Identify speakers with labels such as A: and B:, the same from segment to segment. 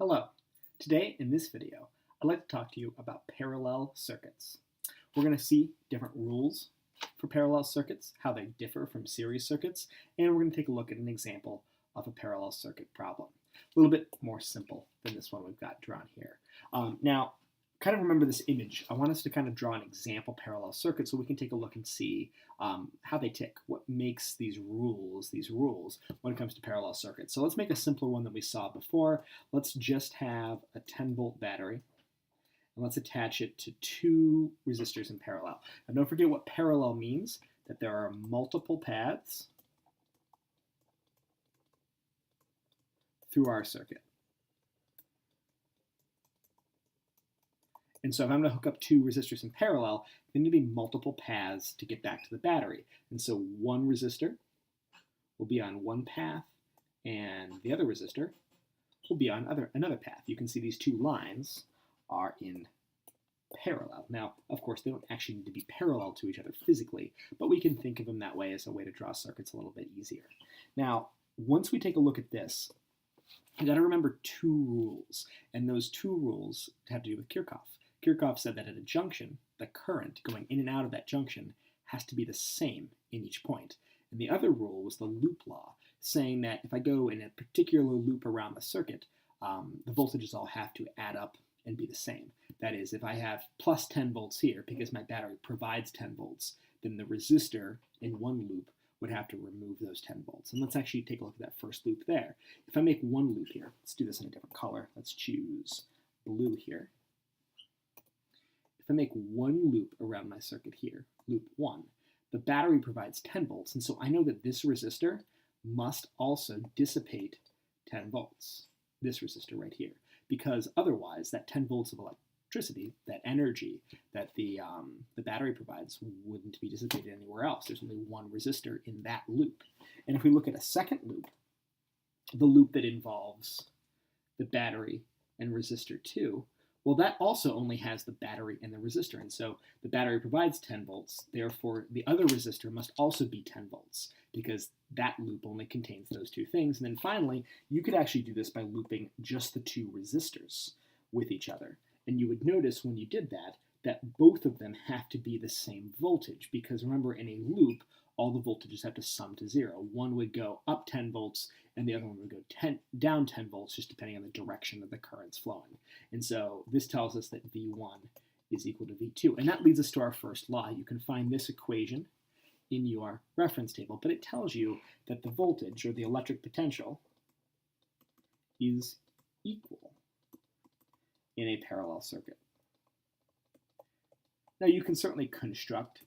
A: Hello. Today in this video, I'd like to talk to you about parallel circuits. We're going to see different rules for parallel circuits, how they differ from series circuits, and we're going to take a look at an example of a parallel circuit problem. A little bit more simple than this one we've got drawn here. Now, kind of remember this image. I want us to kind of draw an example parallel circuit so we can take a look and see how they tick, what makes these rules when it comes to parallel circuits. So let's make a simpler one than we saw before. Let's just have a 10-volt battery, and let's attach it to two resistors in parallel. And don't forget what parallel means, that there are multiple paths through our circuit. And so if I'm going to hook up two resistors in parallel, there need to be multiple paths to get back to the battery. And so one resistor will be on one path, and the other resistor will be on another path. You can see these two lines are in parallel. Now, of course, they don't actually need to be parallel to each other physically, but we can think of them that way as a way to draw circuits a little bit easier. Now, once we take a look at this, you got to remember two rules, and those two rules have to do with Kirchhoff. Kirchhoff said that at a junction, the current going in and out of that junction has to be the same in each point. And the other rule was the loop law, saying that if I go in a particular loop around the circuit, the voltages all have to add up and be the same. That is, if I have plus 10 volts here, because my battery provides 10 volts, then the resistor in one loop would have to remove those 10 volts. And let's actually take a look at that first loop there. If I make one loop here, let's do this in a different color. Let's choose blue here. If I make one loop around my circuit here, loop 1, the battery provides 10 volts, and so I know that this resistor must also dissipate 10 volts, this resistor right here, because otherwise that 10 volts of electricity, that energy that the battery provides, wouldn't be dissipated anywhere else. There's only one resistor in that loop. And if we look at a second loop, the loop that involves the battery and resistor 2, well, that also only has the battery and the resistor, and so the battery provides 10 volts, therefore the other resistor must also be 10 volts, because that loop only contains those two things. And then finally, you could actually do this by looping just the two resistors with each other. And you would notice when you did that, that both of them have to be the same voltage, because remember, in a loop, all the voltages have to sum to 0. One would go up 10 volts, and the other one would go down 10 volts, just depending on the direction of the currents flowing. And so this tells us that V1 is equal to V2. And that leads us to our first law. You can find this equation in your reference table, but it tells you that the voltage, or the electric potential, is equal in a parallel circuit. Now, you can certainly construct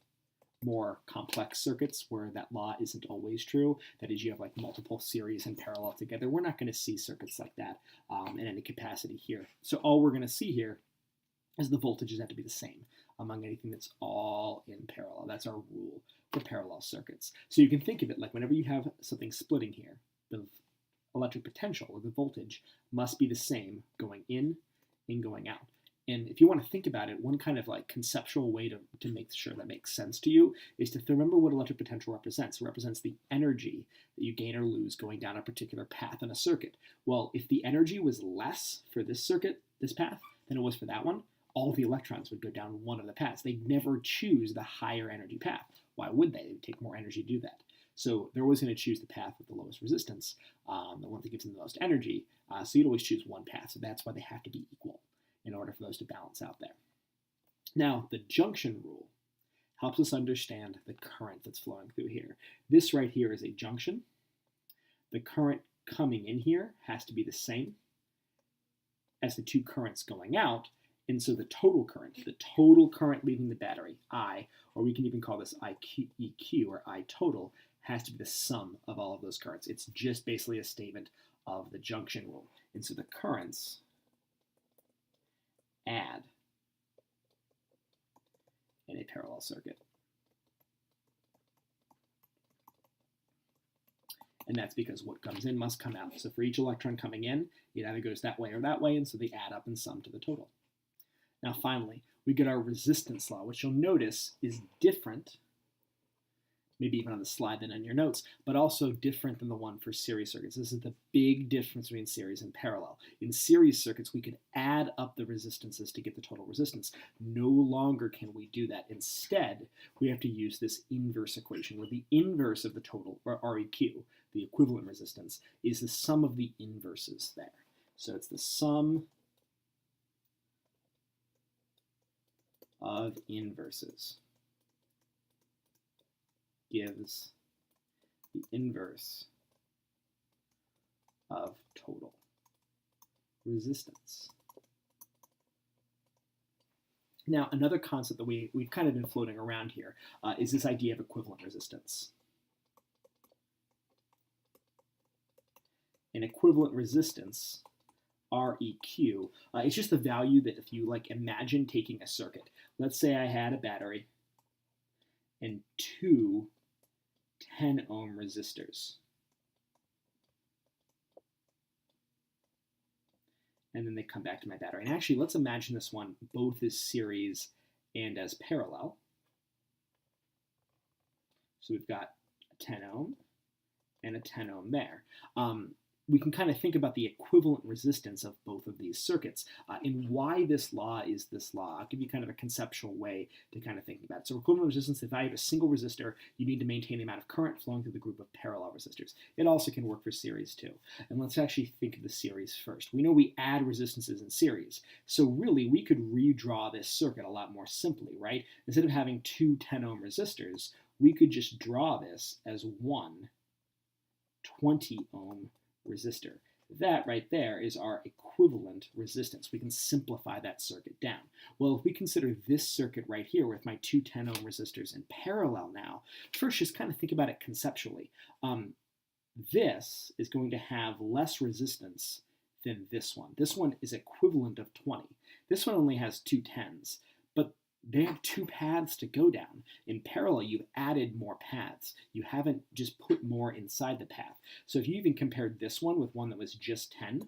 A: more complex circuits where that law isn't always true. That is, you have like multiple series and parallel together. We're not going to see circuits like that in any capacity here. So all we're going to see here is the voltages have to be the same among anything that's all in parallel. That's our rule for parallel circuits. So you can think of it like whenever you have something splitting here, the electric potential, or the voltage, must be the same going in and going out. And if you want to think about it, one kind of like conceptual way to make sure that makes sense to you is to remember what electric potential represents. It represents the energy that you gain or lose going down a particular path in a circuit. Well, if the energy was less for this circuit, this path, than it was for that one, all the electrons would go down one of the paths. They'd never choose the higher energy path. Why would they? It would take more energy to do that. So they're always going to choose the path with the lowest resistance, the one that gives them the most energy. So you'd always choose one path. So that's why they have to be equal in order for those to balance out there. Now, the junction rule helps us understand the current that's flowing through here. This right here is a junction. The current coming in here has to be the same as the two currents going out, and so the total current leaving the battery, I, or we can even call this EQ, or I total, has to be the sum of all of those currents. It's just basically a statement of the junction rule. And so the currents add in a parallel circuit. And that's because what comes in must come out. So for each electron coming in, it either goes that way or that way, and so they add up and sum to the total. Now finally, we get our resistance law, which you'll notice is different maybe even on the slide than in your notes, but also different than the one for series circuits. This is the big difference between series and parallel. In series circuits, we could add up the resistances to get the total resistance. No longer can we do that. Instead, we have to use this inverse equation, where the inverse of the total, or REQ, the equivalent resistance, is the sum of the inverses there. So it's the sum of inverses gives the inverse of total resistance. Now, another concept that we've kind of been floating around here is this idea of equivalent resistance. An equivalent resistance, REQ, is just the value that if you imagine taking a circuit. Let's say I had a battery and two 10-ohm resistors. And then they come back to my battery. And actually, let's imagine this one both as series and as parallel. So we've got a 10 ohm and a 10 ohm there. We can kind of think about the equivalent resistance of both of these circuits and why this law is this law. I'll give you kind of a conceptual way to kind of think about it. So equivalent resistance, if I have a single resistor, you need to maintain the amount of current flowing through the group of parallel resistors. It also can work for series too. And let's actually think of the series first. We know we add resistances in series. So really, we could redraw this circuit a lot more simply, right? Instead of having two 10-ohm resistors, we could just draw this as one 20-ohm resistor. That right there is our equivalent resistance. We can simplify that circuit down. Well, if we consider this circuit right here with my two 10-ohm resistors in parallel now, first just kind of think about it conceptually. This is going to have less resistance than this one. This one is equivalent of 20. This one only has two 10s, but they have two paths to go down. In parallel, you've added more paths. You haven't just put more inside the path. So if you even compared this one with one that was just 10,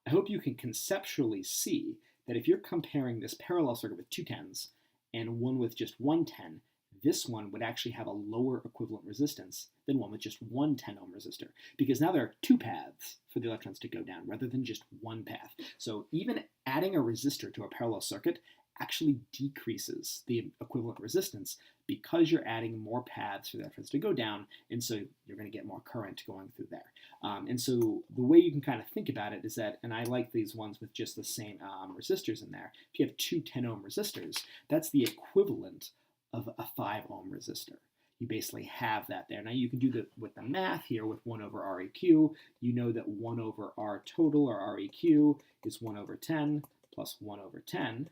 A: I hope you can conceptually see that if you're comparing this parallel circuit with two 10s and one with just one 10, this one would actually have a lower equivalent resistance than one with just one 10-ohm resistor, because now there are two paths for the electrons to go down rather than just one path. So even adding a resistor to a parallel circuit actually decreases the equivalent resistance because you're adding more paths for the electrons to go down, and so you're going to get more current going through there. And so the way you can kind of think about it is that, and I like these ones with just the same resistors in there, if you have two 10-ohm resistors, that's the equivalent of a 5-ohm resistor. You basically have that there. Now you can do that with the math here with 1 over REQ. You know that 1 over R total, or REQ, is 1 over 10 plus 1 over 10.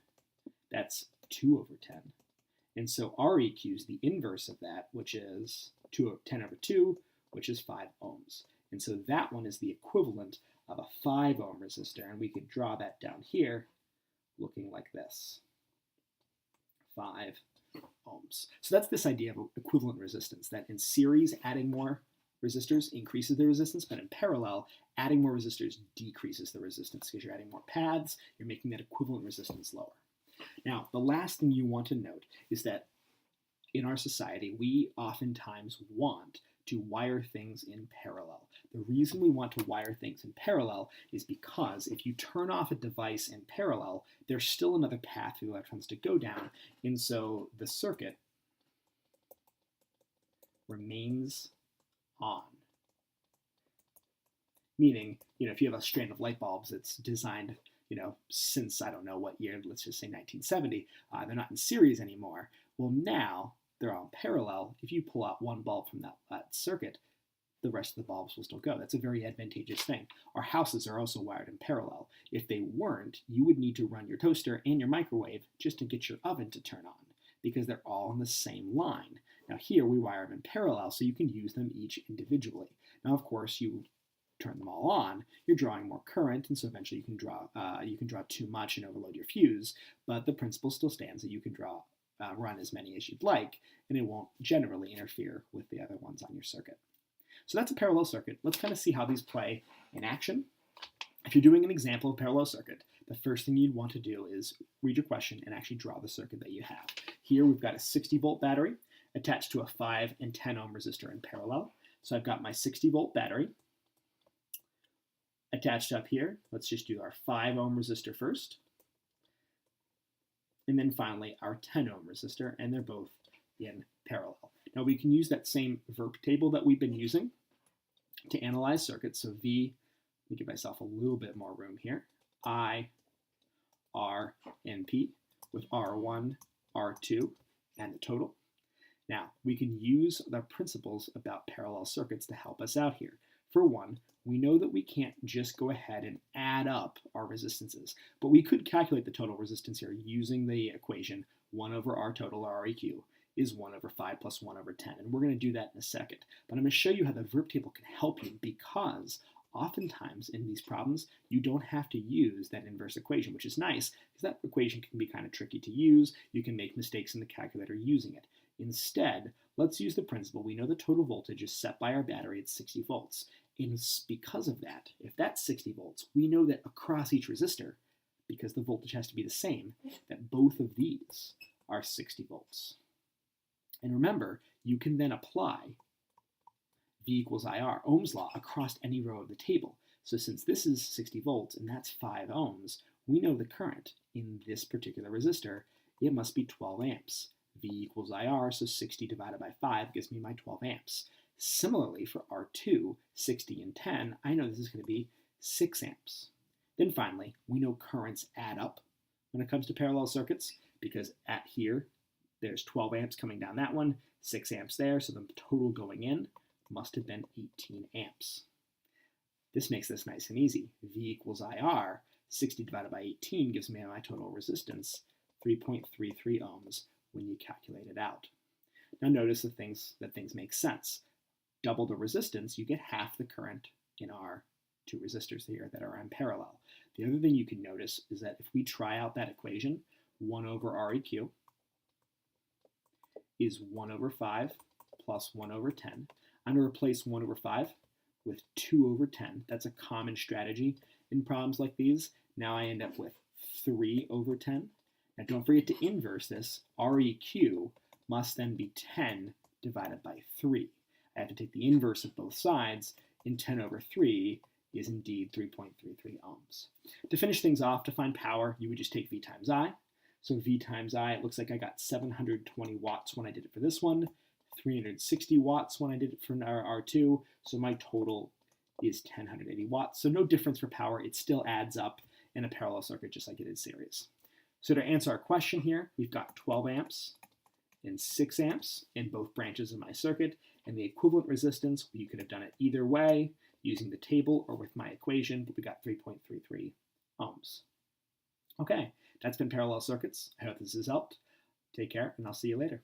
A: That's 2 over 10. And so REQ is the inverse of that, which is 10 over 2, which is 5 ohms. And so that one is the equivalent of a 5-ohm resistor. And we could draw that down here looking like this. 5 ohms. So that's this idea of equivalent resistance, that in series, adding more resistors increases the resistance, but in parallel, adding more resistors decreases the resistance because you're adding more paths, you're making that equivalent resistance lower. Now, the last thing you want to note is that in our society, we oftentimes want to wire things in parallel. The reason we want to wire things in parallel is because if you turn off a device in parallel, there's still another path for the electrons to go down, and so the circuit remains on. Meaning, if you have a strand of light bulbs that's designed since I don't know what year, let's just say 1970, they're not in series anymore. Well, now they're all parallel. If you pull out one bulb from that circuit, the rest of the bulbs will still go. That's a very advantageous thing. Our houses are also wired in parallel. If they weren't, you would need to run your toaster and your microwave just to get your oven to turn on, because they're all on the same line. Now here we wire them in parallel so you can use them each individually. Now, of course, you turn them all on, you're drawing more current, and so eventually you can draw too much and overload your fuse, but the principle still stands that you can run as many as you'd like, and it won't generally interfere with the other ones on your circuit. So that's a parallel circuit. Let's kind of see how these play in action. If you're doing an example of parallel circuit, the first thing you'd want to do is read your question and actually draw the circuit that you have. Here we've got a 60-volt battery. attached to a 5 and 10 ohm resistor in parallel. So I've got my 60 volt battery attached up here. Let's just do our 5 ohm resistor first. And then finally our 10 ohm resistor, and they're both in parallel. Now we can use that same VERP table that we've been using to analyze circuits. So V, let me give myself a little bit more room here. I, R, and P with R1, R2, and the total. Now, we can use the principles about parallel circuits to help us out here. For one, we know that we can't just go ahead and add up our resistances, but we could calculate the total resistance here using the equation 1 over R total, or REQ, is 1 over 5 plus 1 over 10. And we're going to do that in a second. But I'm going to show you how the VERP table can help you, because oftentimes in these problems, you don't have to use that inverse equation, which is nice because that equation can be kind of tricky to use. You can make mistakes in the calculator using it. Instead, let's use the principle. We know the total voltage is set by our battery at 60 volts. And because of that, if that's 60 volts, we know that across each resistor, because the voltage has to be the same, that both of these are 60 volts. And remember, you can then apply V equals IR, Ohm's law, across any row of the table. So since this is 60 volts and that's 5 ohms, we know the current in this particular resistor, it must be 12 amps. V equals IR, so 60 divided by 5 gives me my 12 amps. Similarly, for R2, 60 and 10, I know this is going to be 6 amps. Then finally, we know currents add up when it comes to parallel circuits, because at here, there's 12 amps coming down that one, 6 amps there, so the total going in must have been 18 amps. This makes this nice and easy. V equals IR, 60 divided by 18 gives me my total resistance, 3.33 ohms when you calculate it out. Now notice that things make sense. Double the resistance, you get half the current in our two resistors here that are in parallel. The other thing you can notice is that if we try out that equation, 1 over REQ is 1 over 5 plus 1 over 10. I'm going to replace 1 over 5 with 2 over 10. That's a common strategy in problems like these. Now I end up with 3 over 10. Now don't forget to inverse this. REQ must then be 10 divided by 3. I have to take the inverse of both sides, and 10 over 3 is indeed 3.33 ohms. To finish things off, to find power, you would just take V times I. So V times I, it looks like I got 720 watts when I did it for this one, 360 watts when I did it for R2, so my total is 1080 watts. So no difference for power, it still adds up in a parallel circuit just like it is series. So to answer our question here, we've got 12 amps and 6 amps in both branches of my circuit, and the equivalent resistance, you could have done it either way, using the table or with my equation, but we got 3.33 ohms. Okay, that's been Parallel Circuits. I hope this has helped. Take care, and I'll see you later.